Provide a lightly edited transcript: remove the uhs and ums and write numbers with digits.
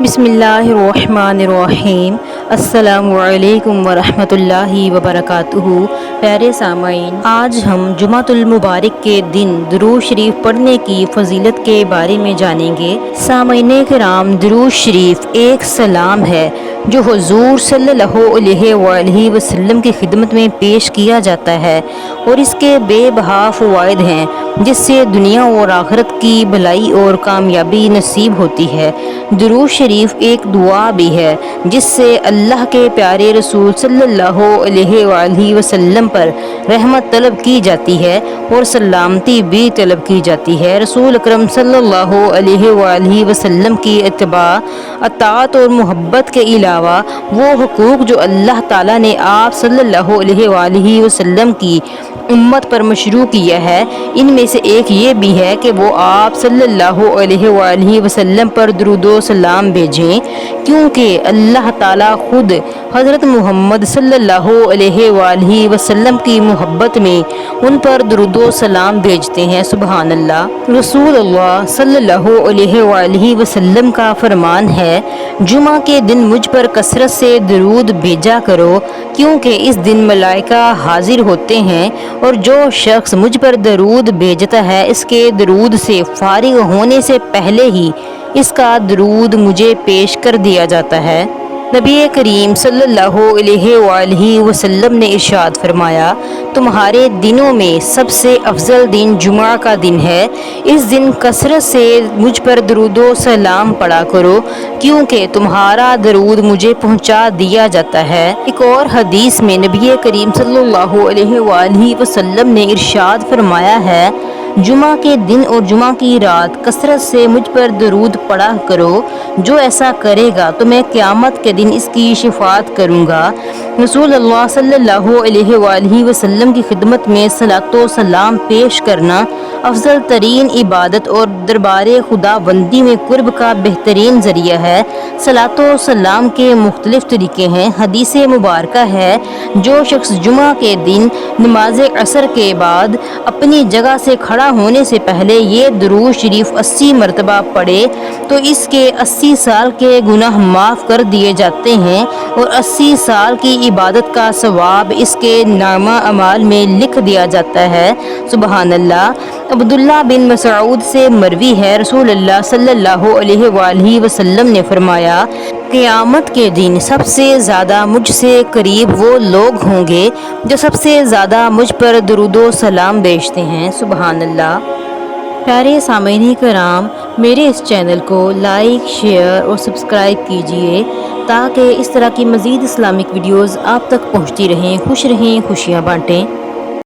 बिस्मिल्लाहिर्रहमानिर्रहीम। अस्सलामुअलैकुम वरहमतुल्लाहि वबरकातुहू। प्यारे सामाईन, आज हम जुमातुल मुबारक के दिन दुरूद शरीफ पढ़ने की फजीलत के बारे में जानेंगे। सामाईन किराम, दुरूद शरीफ एक सलाम है जो हुजूर सल्लल्लाहु अलैहि वसल्लम की खिदमत में पेश किया जाता है और इसके बेबहा फ़वाइद हैं जिससे दुनिया और आखिरत की भलाई और कामयाबी नसीब होती है। दुरूद शरीफ एक दुआ भी है जिससे अल्लाह के प्यारे रसूल सल्लल्लाहु अलैहि वसल्लम पर रहमत तलब की जाती है और सलामती भी तलब की जाती है। रसूल अकरम सल्लल्लाहु अलैहि वसल्लम की इत्तबा, अताअत और मोहब्बत के अलावा वो हुकूक जो अल्लाह ताला ने आप सल्लल्लाहु अलैहि वसल्लम की उम्मत पर मशरू किया है, इनमें से एक ये भी है कि वो आप सल्लल्लाहु अलैहि वसल्लम पर दुरूदो सलाम भेजें, क्योंकि अल्लाह ताला खुद हज़रत मोहम्मद सल्लल्लाहु अलैहि वसल्लम की मोहब्बत में उन पर दुरूदो सलाम भेजते हैं। सुबहान अल्लाह। रसूलुल्लाह सल्लल्लाहु अलैहि वसल्लम का फरमान है, जुमा के दिन मुझ पर कसरत से दुरूद भेजा करो, क्योंकि इस दिन मलाइका हाजिर होते हैं और जो शख्स मुझ पर दरूद भेजता है, इसके दरूद से फारिग होने से पहले ही इसका दरूद मुझे पेश कर दिया जाता है। नबी करीम सल्लल्लाहु अलैहि वसल्लम ने इरशाद फरमाया, तुम्हारे दिनों में सबसे अफजल दिन जुमा का दिन है। इस दिन कसरत से मुझ पर दरूदो सलाम पढ़ा करो, क्योंकि तुम्हारा दरूद मुझे पहुंचा दिया जाता है। एक और हदीस में नबी करीम सल्लल्लाहु अलैहि वसल्लम ने इरशाद फरमाया है, जुमा के दिन और जुमा की रात कसरत से मुझ पर दरूद पढ़ा करो, जो ऐसा करेगा तो मैं क़यामत के दिन इसकी शिफात करूँगा। रसूलुल्लाह सल्लल्लाहु अलैहि वसल्लम की खिदमत में सलातो सलाम पेश करना अफजल तरीन इबादत और दरबार खुदाबंदी में कुर्ब का बेहतरीन ज़रिया है। सलातो सलाम के मुख्तलिफ तरीके हैं। हदीस मुबारका है, जो शख्स जुमा के दिन नमाज असर के बाद अपनी जगह से खड़ा होने से पहले ये दुरूद शरीफ 80 मरतबा पढ़े तो इसके 80 साल के गुनाह माफ़ कर दिए जाते हैं और 80 साल की इबादत का सवाब इसके नामा अमाल में लिख दिया जाता है। सुबहान अल्लाह। अब्दुल्ला बिन मसऊद से मरवी है, रसूलुल्लाह सल्लल्लाहु अलैहि वसल्लम ने फरमाया, क़यामत के दिन सबसे ज़्यादा मुझसे करीब वो लोग होंगे जो सबसे ज़्यादा मुझ पर दुरूदो सलाम भेजते हैं। सुबहान अल्लाह। प्यारे सामीन कराम, मेरे इस चैनल को लाइक, शेयर और सब्सक्राइब कीजिए ताकि इस तरह की मज़ीद इस्लामिक वीडियोज़ आप तक पहुँचती रहें। खुश रहें, खुशियाँ बाँटें।